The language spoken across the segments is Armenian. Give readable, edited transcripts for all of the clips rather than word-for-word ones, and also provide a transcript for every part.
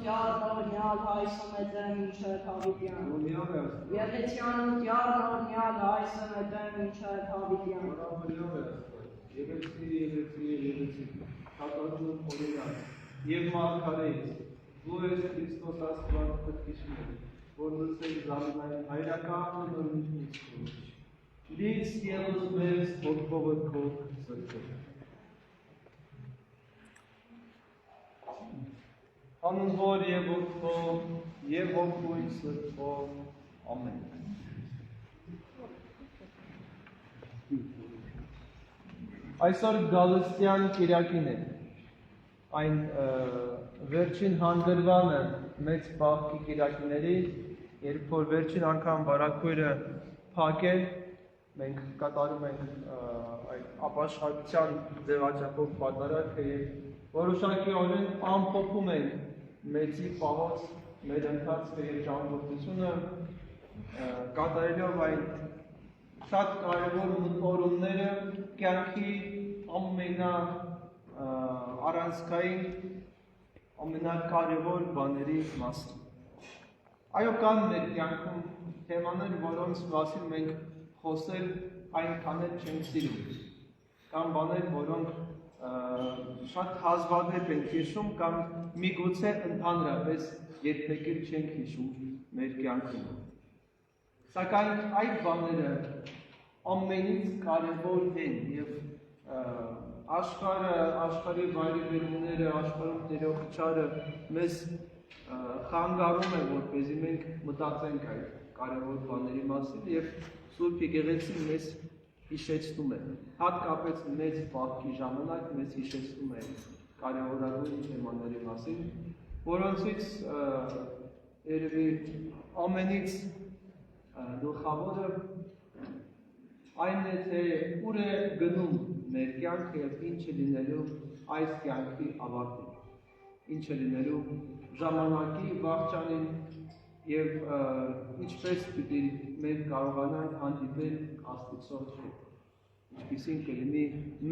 Յառնորնյալ հայսը մեծեմ մինչև հավիտյան։ Եղեցյանու յառնորնյալ հայսը մեծեմ մինչև հավիտյան։ Եղեցի, հակառուն օրինակ, և մարգարեից, դու ես Քրիստոս Աստված փրկիչներ, որ լսել զարմային հայրական նորմից քո։ Լից ելուս մեզ ոտքովը քո սրտով։ Անուն Հոր և Որդու և Որդուի սրտով, ամեն։ Այսօր Գալստյան կիրակին է, այն վերջին հանդրվանը մեծ բաղկի կիրակիների, երբ որ վերջին անգամ բարաքույրը փակ է, մենք կատարում ենք այդ ապաշխարության ձևաչափով պատարագը և որոշակի օրեն ամփոփում ենք մեծի պահոց մեր ընթացքը և ճամփորդությունը, կատարելով այն շատ կարևոր մտորումները կյանքի առանցքային ամենակարևոր բաների մասին։ Այո, կան մեր կյանքում թեմաներ, որոնց մասին մենք խոսել այնքան էլ չենք սիրում։ Կան բաներ, որոնք շատ հազվադեպ ենք հիշում կամ միգուցե ընդհանրապես երբեք էլ չենք հիշում մեր կյանքում։ Սակայն այդ բաները ամենից կարևոր են և աշխարհի վայրիվերումները, աշխարհում տերող չարը մեզ խանգարում է, որպեսզի մենք մտածենք այդ կարևոր բաների մասին և Սուրբ Եկեղեցին մեզ հիշեցնում է, հատկապես մեծ բախքի ժամանակ մեզ հիշեցնում է կարևորագույն թեմաների մասին, որոնցից երևի ամենից գլխավորը այն է, թե ուր է գնում մեր կյանքը և ինչ է լինելու այս կյանքի ավարտին, ինչ է լինելու ժամանակի վախճանին և ինչպես պիտի մենք կարողանանք հանդիպել Աստծո հետ, ինչպիսին կլինի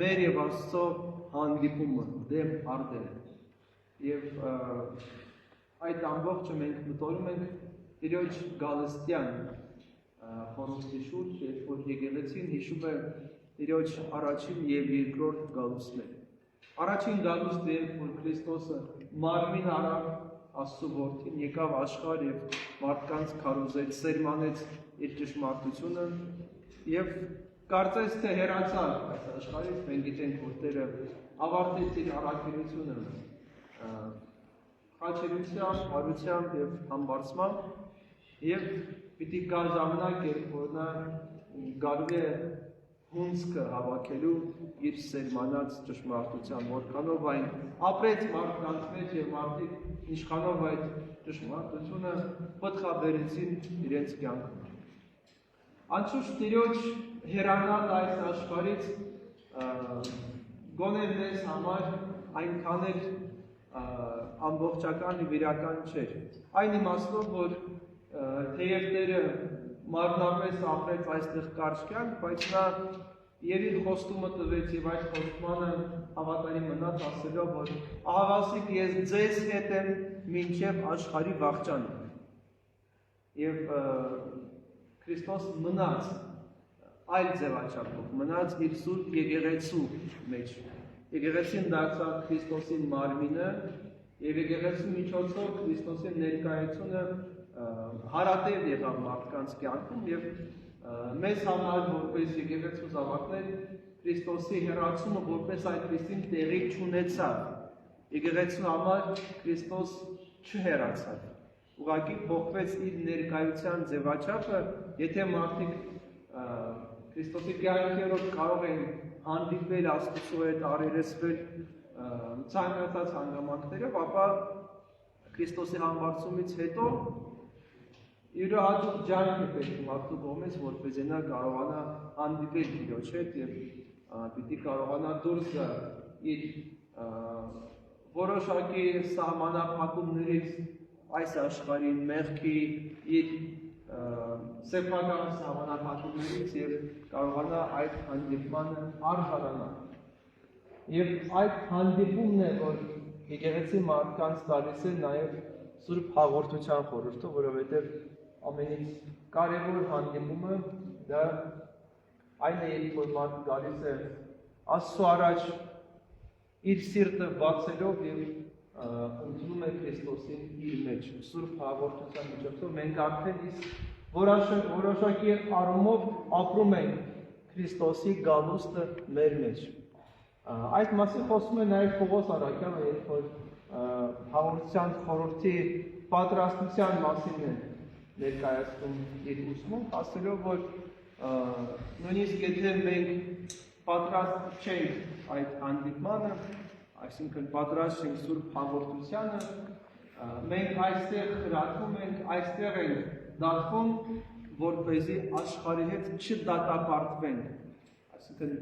մեր և Աստծո հանդիպումը դեմ առ դեմ։ Եվ այդ ամբողջը մենք մտորում ենք Տիրոջ Գալստյան խորհրդի շուրջ, երբ որ եկեղեցին հիշում է Տիրոջ առաջին և երկրորդ գալուստները։ Առաջին գալուստը, երբ որ Քրիստոսը մարմին առավ, Աստծո որդին եկավ աշխարհ և մարդկանց քարոզեց, սերմանեց իր ճշմարտությունը և կարծես թե հեռացավ այս աշխարհից, մենք գիտենք, որ Տերը ավարտեց իր առաքելությունը խաչելությամբ, հարությամբ և համբարձմամբ և պիտի կա ժամանակ, երբ որ նա գալու է հունձքը հավաքելու իր սերմանած ճշմարտության, որքանով այն ապրեց մարդկանց մեջ և մարդիկ ինչքանով այդ ճշմարտությունը պտղաբերեցին իրենց կյանքում։ Անշուշտ Տիրոջ հեռանալ այս աշխարհից գոնե մեզ համար այնքան էլ ամբողջական և իրական չէր։ Այն իմաստով, որ թեև Տերը մարմնապես ապրեց այստեղ կարճ կյանք, բայց նա և իր խոստումը տվեց և այդ խոստմանը հավատարիմ մնաց, ասելով, որ ահավասիկ ես ձեզ հետ եմ մինչև աշխարհի վախճանը։ Եվ Քրիստոս մնաց այլ ձևաչափով, մնաց իր սուրբ եկեղեցու մեջ։ Եկեղեցին դարձավ Քրիստոսի մարմինը և եկեղեցու միջոցով Քրիստոսի ներկայությունը հարատև եղավ մարդկանց կյանքում և մեզ համար որպես եկեղեցու զավակներ Քրիստոսի հեռացումը որպես այդպիսին տեղի չունեցավ։ Եկեղեցու համար Քրիստոս չհեռացավ։ Ուղղակի փոխվեց իր ներկայության ձևաչափը, եթե մարդիկ Քրիստոսի կյանքերով կարող են հանդիպել Աստծո հետ, առերեսվել ցանկացած հանգամանքներով, ապա Քրիստոսի համբարձումից հետո յուրահատուկ ջանք է պետք մարդու կողմից, որպեսզի նա կարողանա հանդիպել Տիրոջ հետ և պիտի կարողանա դուրս գալ իր որոշակի սահմանափակումներից այս աշխարհի մեղքի իր սեփական սահմանափակումներից և կարողանա այդ հանդիպմանը արժանանալ։ Եվ այդ հանդիպումն է, որ եկեղեցի մարդկանց տալիս է նաև Սուրբ հաղորդության խորհուրդը, որովհետև ամենից կարևոր հանդիպումը դա այն է, երբ որ մարդը գալիս է Աստծո առաջ իր սիրտը բացելով եւ ընդունում է Քրիստոսին իր մեջ, Սուրբ հաղորդության միջոցով մենք արդեն իսկ որոշակի առումով ապրում ենք Քրիստոսի գալուստը մեր մեջ։ Այդ մասին խոսում է նաև Պողոս Արաքյանը, երբ որ հաղորդության խորհրդի պատրաստության մասին է ներկայացնում իր ուսմունք, ասելով, որ նույնիսկ եթե մենք պատրաստ չենք այդ հանդիպմանը, այսինքն պատրաստ չենք Սուրբ հաղորդությանը, մենք այստեղ խրատվում ենք, այստեղ ենք դատվում, որպեսզի աշխարհի հետ չդատապարտվենք։ Այսինքն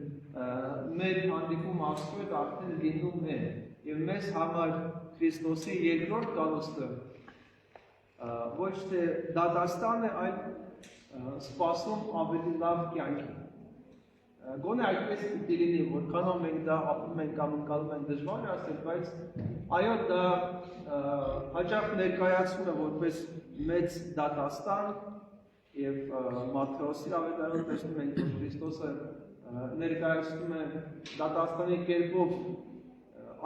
մեր հանդիպումը Աստծո հետ արդեն լինում է, եւ մեզ համար Քրիստոսի երկրորդ գալուստը ոչ թե դատաստան է, այլ սպասում ավելի լավ կյանքի։ Գոնե այդպես պիտի լինի, որքանով մենք դա ապրում ենք կամ ընկալում ենք դժվար է ասել, բայց այո, դա հաճախ ներկայացվում է որպես մեծ դատաստան եւ Մատթեոսի ավետարանում տեսնում ենք, որ Քրիստոսը ներկայացնում է դատաստանի կերպով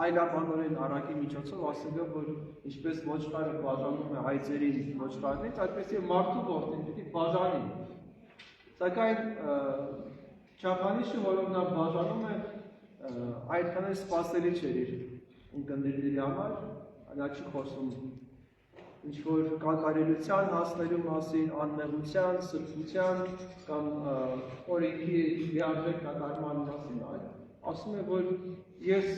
այլաբանորեն առակի միջոցով, ասելով, որ ինչպես ոչխարը բաժանում է այծերին ոչխարներից, այդպես եւ մարդու որդին պիտի բաժանի։ Սակայն չափանիշը, որով նա բաժանում է, այդքան էլ սպասելի չէր իր ընկերների համար, նա չի խոսում ինչ-որ կատարելության հասնելու մասին, անմեղության, սրբության կամ օրենքի լիարժեք կատարման մասին, այլ ասում է, որ ես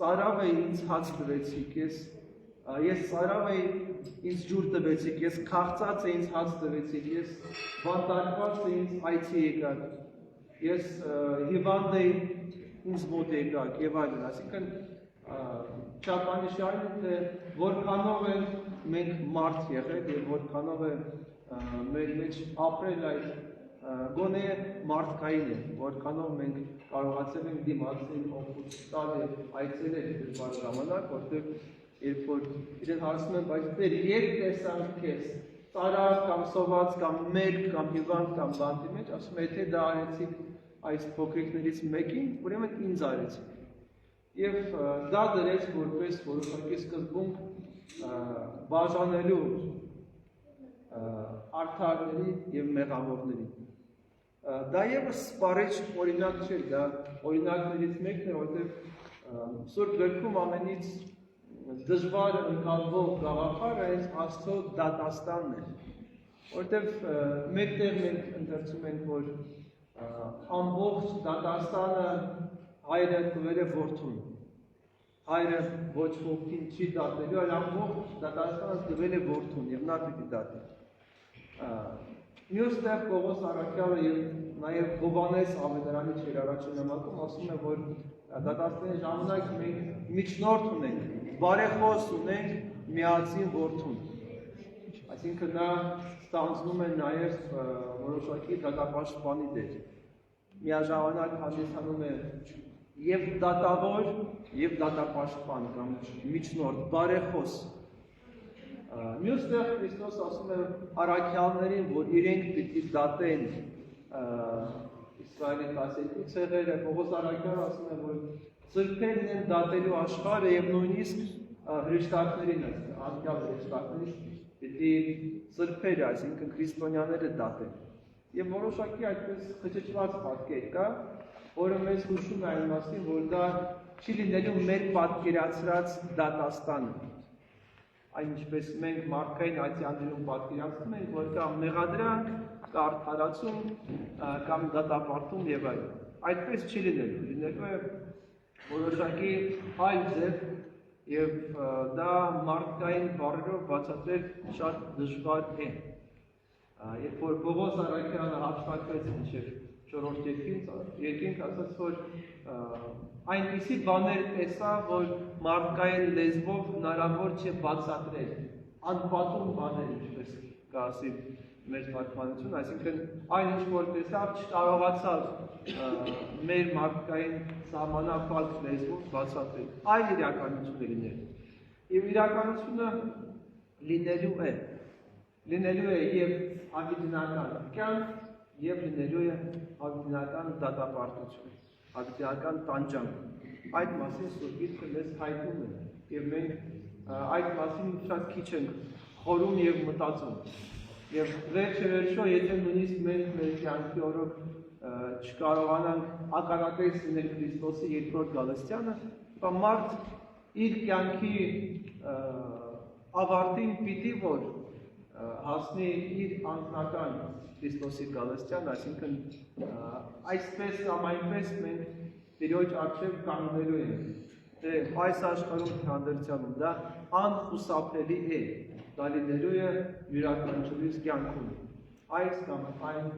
ծարավ էի, ինձ հաց տվեցիք, ես ծարավ էի, ինձ ջուր տվեցիք, ես քաղցած էի, ինձ հաց տվեցիք, ես բանտարկված էի, ինձ այցի եկաք, ես հիվանդ էի, ինձ մոտ եկաք եւ այլն, այսինքն չափանիշը այն է, թե որքանով է մենք մարդ եղել եւ որքանով է մեր մեջ ապրել այդ գոնե մարդկային է, որքանով մենք կարողացել ենք դիմացել օգուտ տալ եւ այցելել դժվար ժամանակ, որտեղ երբ որ իրեն հարցնում են, բայց դեր երբ տեսանք քեզ ծարավ կամ սոված կամ մերկ կամ հիվանդ կամ բանտի մեջ, ասում է, եթե դա արեցիք այս փոքրիկներից մեկին, ուրեմն ինձ արեցիք։ Եվ դա դրեց որպես որոշակի սկզբունք բաժանելու արդարների եւ մեղավորների։ Դա եւս սպառիչ օրինակ չէ, դա օրինակներից մեկն է, որտեղ Սուրբ Գրքում ամենից դժվար ընկալվող գաղափարը այս Աստծո դատաստանն է, որտեղ մեկտեղ մենք ընդգծում ենք, որ ամբողջ դատաստանը հայրը տվել է որդուն, հայրը ոչ ոքին չի դատելու, այլ ամբողջ դատաստանը տվել է որդուն եւ նա պիտի դատի։ Մյուստեղ Պողոս Արաքյալը եւ նաեւ Հովհաննես ավետարանի իր առաջին նամակում ասում է, որ դատաստանի ժամանակ մենք միջնորդ ունենք, բարեխոս ունենք միածին որդուն։ Այսինքն նա ստանձնում է նաեւ որոշակի դատապաշտպանի դեր։ Միաժամանակ հանդիսանում է եւ դատավոր եւ դատապաշտպան կամ միջնորդ բարեխոս։ Մյուստեղ Քրիստոս ասում է առաքյալներին, որ իրենք պիտի դատեն Իսրայելի 12 ցեղերը, Պողոս առաքյալը ասում է, որ սրբերն են դատելու աշխարհը եւ նույնիսկ հրեշտակներին, անկյալ հրեշտակներին պիտի սրբերը, այսինքն քրիստոնյաները դատեն։ Եվ որոշակի այդպես խճճված պատկեր կա, որը մեզ հուշում է այն մասին, որ դա չի լինելու մեր պատկերացրած դատաստանը։ Այն ինչպես մենք մարդկային այցյաններում պատկերացնում ենք, որ կա մեղադրանք, կա արդարացում, կամ դատապարտում եւ այլն։ Այդպես չի լինելու, լինելու է որոշակի այլ ձև եւ դա մարդկային բառերով բացատրել շատ դժվար է։ Երբ որ Պողոս Արաքյանը հափշտակվեց մինչև 4-րդ երկինք, ասաց, որ այնպիսի բաներ տեսա, որ մարդկային լեզվով հնարավոր չէ բացատրել, անպատում բաներ, ինչպես կասի մեր պարտականություն, այսինքն այն ինչ որ տեսավ չկարողացավ մեր մարդկային սահմանափակ լեզվով բացատրել, այլ իրականություն է լինել։ Եվ իրականությունը լինելու է եւ հավիտենական կյանք եւ լինելու է հավիտենական դատապարտություն, հավիտենական տանջանք։ Այդ մասին Սուրբ Գիրքը մեզ հայտնում է եւ մենք այդ մասին շատ քիչ ենք խորում եւ մտածում։ Եվ վերջը, եթե նույնիսկ մենք մեր կյանքի օրոք չկարողանանք ականատես լինել Քրիստոսի երկրորդ գալստյանը, ապա մարդ իր կյանքի ավարտին պիտի որ հասնի իր անձնական Քրիստոսի գալստյան, այսինքն այսպես կամ այնպես մենք Տիրոջ առջև կանգնելու ենք։ Այս աշխարհում հանդերձյալում դա անխուսափելի է, դա լինելու է յուրաքանչյուրիս կյանքում։ Այս կամ այն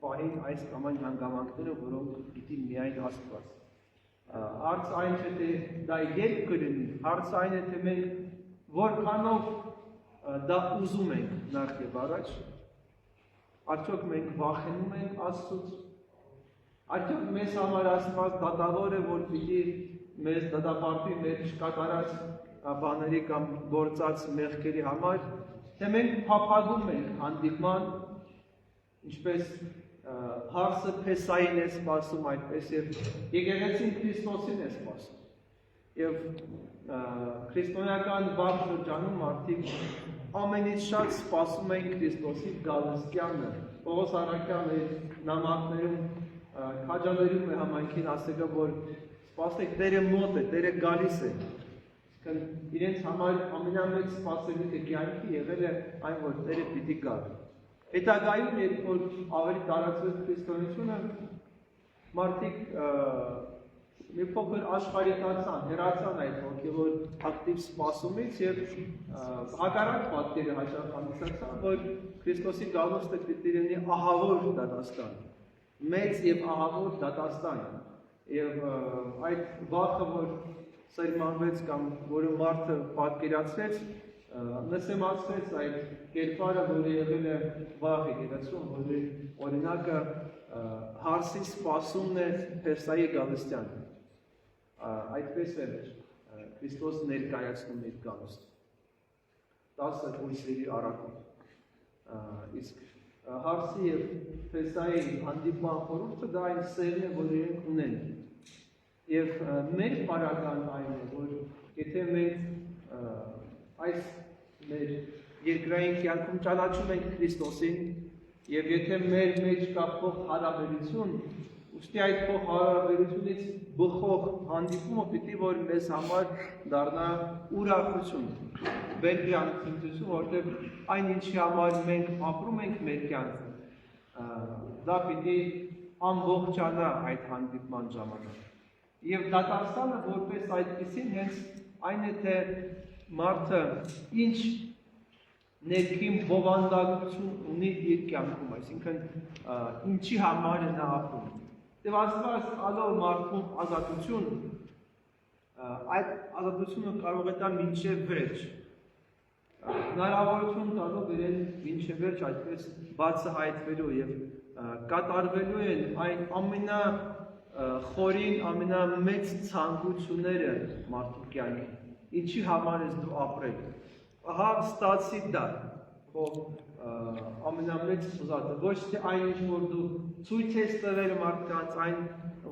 պահին, այս կամ այն հանգամանքները, որոնք պիտի միայն Աստված։ Հարց այն չէ, թե դա երբ կլինի, հարց այն է, թե մենք որքանով դա ուզում ենք նախ եւ առաջ, արդյոք մենք վախենում ենք Աստծուց, արդյոք մեզ համար Աստված դատավոր է, որ պիտի մեզ դատապարտի մեր չկատարած բաների կամ գործած մեղքերի համար, թե մենք փափագում ենք հանդիպման, ինչպես հարսը Փեսային է սպասում, այդպես եւ եկեղեցին Քրիստոսին է սպասում։ Եվ քրիստոնեական վաղ շրջանում մարդիկ ամենից շատ սպասում են Քրիստոսի գալստյանը։ Պողոս առաքյալը նամակներում քաջալերում է համայնքին, ասել է, որ սպասեք, Տերը մոտ է, Տերը գալիս է։ Իրենց համար ամենամեծ սպասելիքը կյանքի եղել է այն, որ Տերը պիտի գա։ Հետագայում, երբ որ ավելի տարածվեց քրիստոնեությունը, մարդիկ մի փոքր աշխարհիկացան, հեռացան այդ հոգևոր ակտիվ սպասումից եւ հակառակ պատկերը հաճախ հանդիսացան, որ Քրիստոսի գալուստը պիտի լինի ահավոր դատաստան, մեծ եւ ահավոր դատաստան։ Եվ այդ վախը, որ սերմանվեց կամ որը մարդը պատկերացրեց, նսեմացրեց այդ կերպարը, որը եղել է վաղ եկեղեցում, որի օրինակը հարսի սպասումն է Փեսայի գալստյանը։ Այդպես է Քրիստոս ներկայացնում իր գալուստը 10 կույսերի առաքում։ Իսկ հարսի եւ Փեսայի հանդիպման խորհուրդը դա այն սերն է, որ իրենք ունեն։ Եվ մեր պարական այն է, որ եթե մենք այս մեր երկրային կյանքում ճանաչում ենք Քրիստոսին եւ եթե մեր մեջ կա փոխ հարաբերություն, ուստի այդ փոխ հարաբերությունից բխող հանդիպումը պիտի որ մեզ համար դառնա ուրախություն, վերբիանություն, որտեղ այն ինչի համար մենք ապրում ենք մեր կյանքը, դա պիտի ամբողջանա այդ հանդիպման ժամանակ։ Եվ դատաստանը որպես այդպեսին հենց այն է, թե մարդը ինչ ներքին բովանդակություն ունի իր կյանքում, այսինքն ինչի համար է նա ապրում։ Եվ Աստված տալով մարդուն ազատություն, այդ ազատությունը կարող է տա մինչև վերջ։ Հնարավորություն տալով իրեն մինչև վերջ այդպես բացահայտվելու եւ կատարվելու են այն ամենախորին, ամենամեծ ցանկությունները մարդու կյանքի։ Ինչի համար ես դու ապրել։ Ահա ստացի դա, քո ամենամեծ սուզատը, ոչ թե այն ինչ որ դու ցույց ես տվել մարդկանց, այն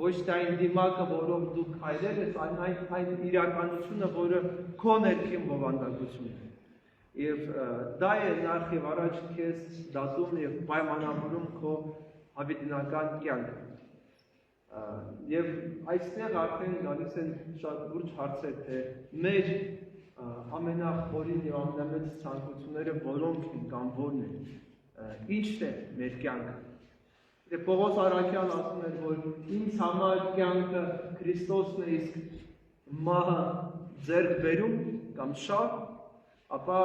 ոչ թե այն դիմակը, որով դու քայլել ես, այն իրականությունը, որը քո ներքին բովանդակությունն է։ Եվ դա է նախ եւ առաջ քեզ դատում եւ պայմանավորում քո հավիտենական կյանքը։ Եվ այստեղ արդեն գալիս են շատ լուրջ հարցեր, թե մեր ամենախորին եւ ամենամեծ ցանկությունները որոնք են կամ որն են, ինչն է մեր կյանքը։ Դե Պողոս առաքյալն ասում է, որ ինձ համար կյանքը Քրիստոսն է, իսկ մահը ձեռք բերում կամ շահ, ապա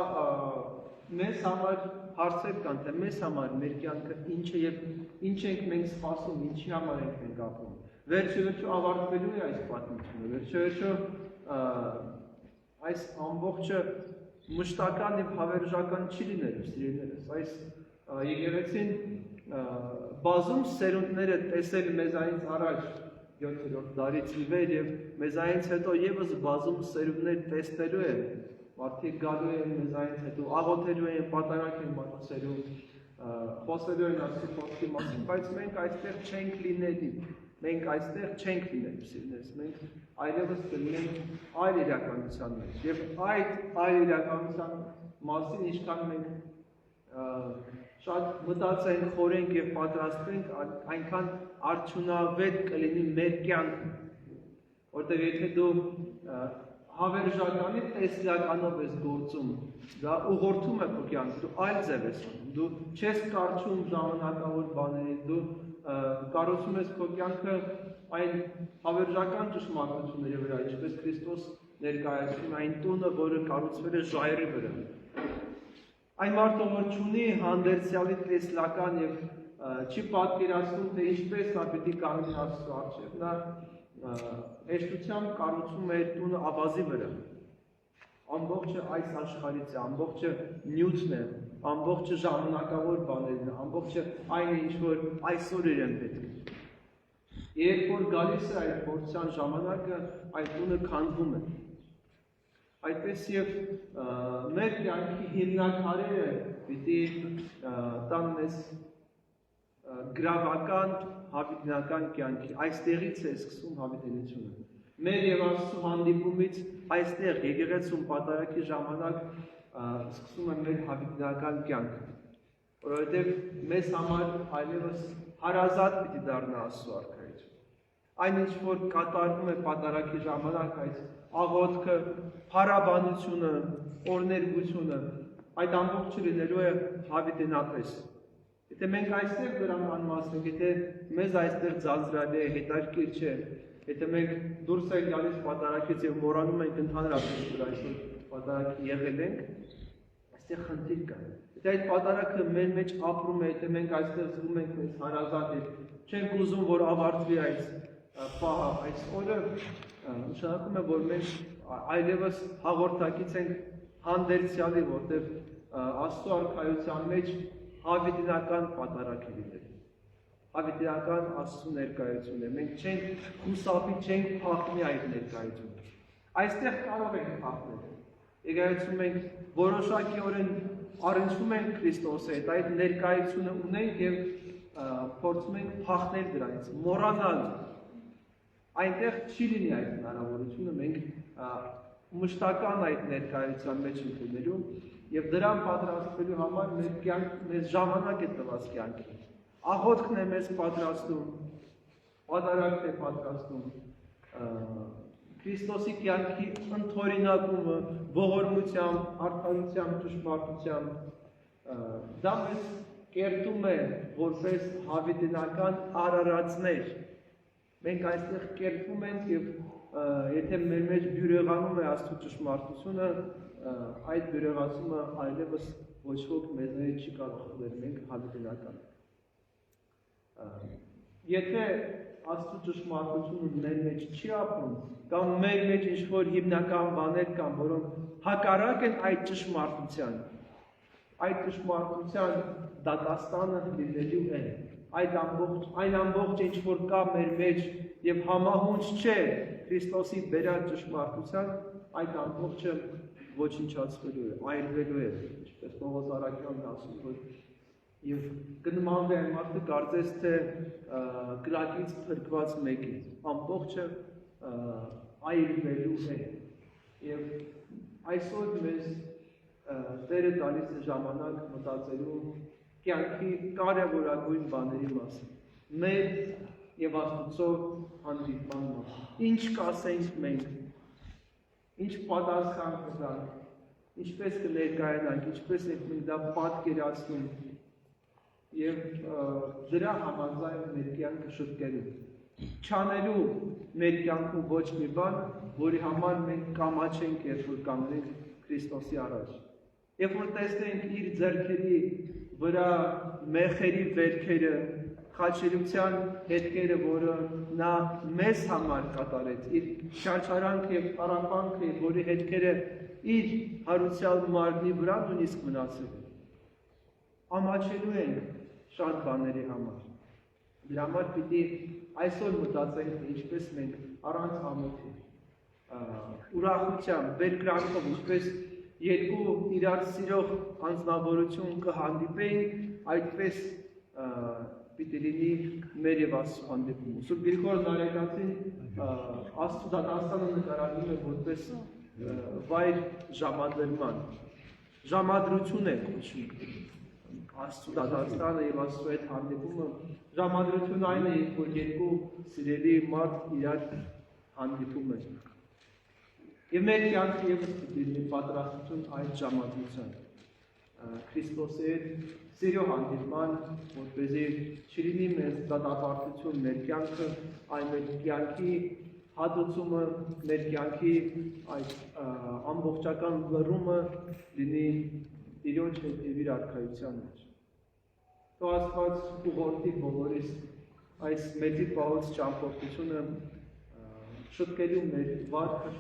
մեզ համար հարցեր կան, թե մեզ համար մեր կյանքը ինչ է եւ ինչ ենք մենք սպասում, ինչի համար ենք մենք ապրում։ Վերջը ավարտվելու է այս պատմությունը, վերջը այս ամբողջը մշտական եւ հավերժական չի լինելու, սիրելիներս, այս եկեղեցին բազում սերունդները տեսել մեզանից առաջ 7-րդ դարից ի վեր եւ մեզանից հետո եւս բազում սերունդներ տեսնելու են, մարդիկ գալու են մեզանից հետո, աղոթելու են, պատարակ են մատուցելու, խոսելու են Աստծո խոսքի մասին, բայց մենք այստեղ չենք լինելու, մենք այստեղ չենք լինելու, սիրելիներ, մենք այլևս կլինենք այլ իրականության մեջ եւ այդ այլ իրականության մասին ինչքան մենք շատ մտածենք, խորենք եւ պատրաստենք, այնքան արդյունավետ կլինի մեր կյանքը, որտեղ եթե դու հավերժականի տեսլականով ես գործում, դա ուղղորդում է քո կյանքը, դու այլ ձև ես անում, դու չես կարճում ժամանակավոր բաներին, դու կառուցում ես քո կյանքը այն հավերժական ճշմարտությունների վրա, ինչպես Քրիստոս ներկայացնում այն տունը, որը կառուցվել է ժայռի վրա։ Այն մարդը, որ չունի հանդերձյալի տեսլական եւ չի պատկերացնում, թե ինչպես նա պիտի կանգնի Աստծո առջև, նա հեշտությամբ կառուցում է տունը ավազի վրա։ Ամբողջը այս աշխարհից է, ամբողջը նյութն է, ամբողջը ժամանակավոր բաներն է, ամբողջը այն է, ինչ որ այսօր իրեն պետք է։ Երբ որ գալիս է այդ փորձության ժամանակը, այդ տունը քանդվում է։ Այդպես եւ մեր կյանքի հիմնաքարերը պիտի տան մեզ գրավական հավիտենական կյանքի, այստեղից է սկսում հավիտենությունը։ Մեր եւ Աստծո հանդիպումից այստեղ եկեղեցում պատարակի ժամանակ սկսում է մեր հավիտենական կյանքը, որովհետեւ մեզ համար այլևս հարազատ պիտի դառնա Աստծո արքայությունը։ Այն ինչ որ կատարվում է պատարակի ժամանակ, այս աղոթքը, փառաբանությունը, օրներգությունը, այդ ամբողջը լինելու է հավիտենապես։ Եթե մենք այստեղ դրան անմասնենք, եթե մեզ այստեղ ձանձրալի է, հետաքրքիր չէ, եթե մենք դուրս ենք գալիս պատարակից եւ մոռանում ենք ընդհանրապես որ այսօր պատարակի եղել ենք, այստեղ խնդիր կա։ Եթե այդ պատարակը մեր մեջ ապրում է, եթե մենք այստեղ զգում ենք մեզ հարազատ եւ չենք ուզում որ ավարտվի այս պահը, այս օրը, նշանակում է որ մենք այլևս հաղորդակից ենք հանդերձյալի, որտեղ Աստծո արքայության մեջ հավիտենական պատարակ է լինել։ Հավիտենական Աստծո ներկայություն է։ Մենք չենք խուսափի, չենք փախնի այդ ներկայությունը։ Այստեղ կարող ենք փախնել։ Եկեղեցում մենք որոշակիորեն առնչվում ենք Քրիստոսի հետ, այդ ներկայությունը ունենք եւ փորձում ենք փախնել դրանից, մոռանալ։ Այնտեղ չի լինի այդ հնարավորությունը, մենք մշտական այդ ներկայության մեջ ընդունելու եւ դրան պատրաստվելու համար մեզ ժամանակ է տված կյանքի։ Աղոթքն է մեզ պատրաստում, պատարակն է պատրաստում, Քրիստոսի կյանքի ընդօրինակումը, ողորմությամբ, արդարությամբ, ճշմարտությամբ, դա մեզ կերտում է որպես հավիտենական արարածներ։ Մենք այստեղ կերտվում ենք եւ եթե մեր մեջ բյուրեղանում է Աստծո ճշմարտությունը, այդ բյուրեղացումը այլևս ոչ ոք մեզնից չի կարող խլել, մենք հավիտենական։ Եթե Աստծո ճշմարտությունը մեր մեջ չի ապրում, կամ մեր մեջ ինչ-որ հիմնական բաներ կան, որոնք հակառակ են այդ ճշմարտության դատաստանը լինելու է։ Այն ամբողջ ինչ որ կա մեր մեջ եւ համահունչ չէ Քրիստոսի բերած ճշմարտության, այդ ամբողջը ոչնչացվելու է, այրվելու է, ինչպես Պողոս Արաքյանն ասում, որ եւ կնմանվի այն մարդը կարծես թե կրակից փրկված մեկի, ամբողջը այրվելու է։ Եվ այսօր մեզ Տերը տալիս է ժամանակ մտածելու կյանքի կարևորագույն բաների մասին, մեր եւ Աստծո հանդիպման մասին։ Ինչ կասենք մենք, ինչ պատասխան կտանք, ինչպես կներկայանանք, ինչպես ենք մենք դա պատկերացնում եւ դրա համաձայն մեր կյանքը շրջելու։ Չանելու մեր կյանքում ոչ մի բան, որի համար մենք կամաչենք, երբ որ կանգնենք Քրիստոսի առաջ։ Երբ որ տեսնենք իր ձեռքերի վրա մեխերի վերքերը, խաչելության հետքերը, որը նա մեզ համար կատարեց, իր չարչարանքը եւ տառապանքը, որի հետքերը իր հարուցյալ մարմնի վրա նույնիսկ մնացել։ ամաչելու ենք շատ բաների համար։ Դրա համար պիտի այսօր մտածենք ինչպես մենք առանց ամոթի ուրախությամբ, բերկրանքով, ինչպես երկու իրար սիրող անձնավորություն կհանդիպեին, այդպես պիտի լինի մեր եւ Աստծո հանդիպումը։ Սուրբ Գրիգոր Նարեկացին Աստծո դատաստանը նկարագրում է որպես վայր ժամադրման, ժամադրություն է կոչվում։ Աստծո դատաստանը եւ Աստծո հետ հանդիպումը ժամադրություն այն է, որ երկու սիրելի մարդ իրար հանդիպում են։ Եվ մեր կյանքը ևս պիտի լինի պատրաստություն այդ ժամադրության։ Քրիստոսի հետ սիրո հանդիպման, որպեսզի չլինի մեզ դատապարտություն մեր կյանքը, այլ մեր կյանքի հատուցումը, մեր կյանքի այդ ամբողջական լռումը լինի Տիրոջ հետ եւ իր արքայության մեջ։ Թող Աստված ուղղորդի բոլորիս այս մեծի պահոց ճամփորդությունը շտկելու մեր վարքը,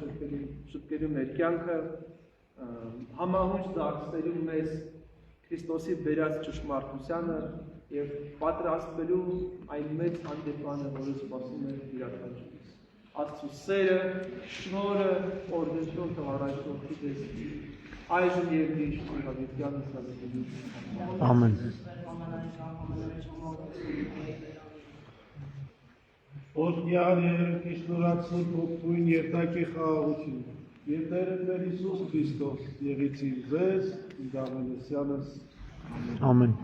շտկելու մեր կյանքը, համահունչ դարձնելու մեզ Քրիստոսի բերած ճշմարտությանը եւ պատրաստվելու այն մեծ հանդիպմանը, որը սպասում է իրականությունից։ Աստծո սերը, շնորհը, օրհնություն թող առաջնորդի ձեզ այժմ եւ միշտ հավիտյան սազգույն։ Ամեն։ Օրհնյալ երեքի շնորհացուն փոքրույն երթակի խաղաղություն։ Եվ Տերը մեր Հիսուս Քրիստոս եղեցին ձեզ, Դավանեսյանս։ Ամեն։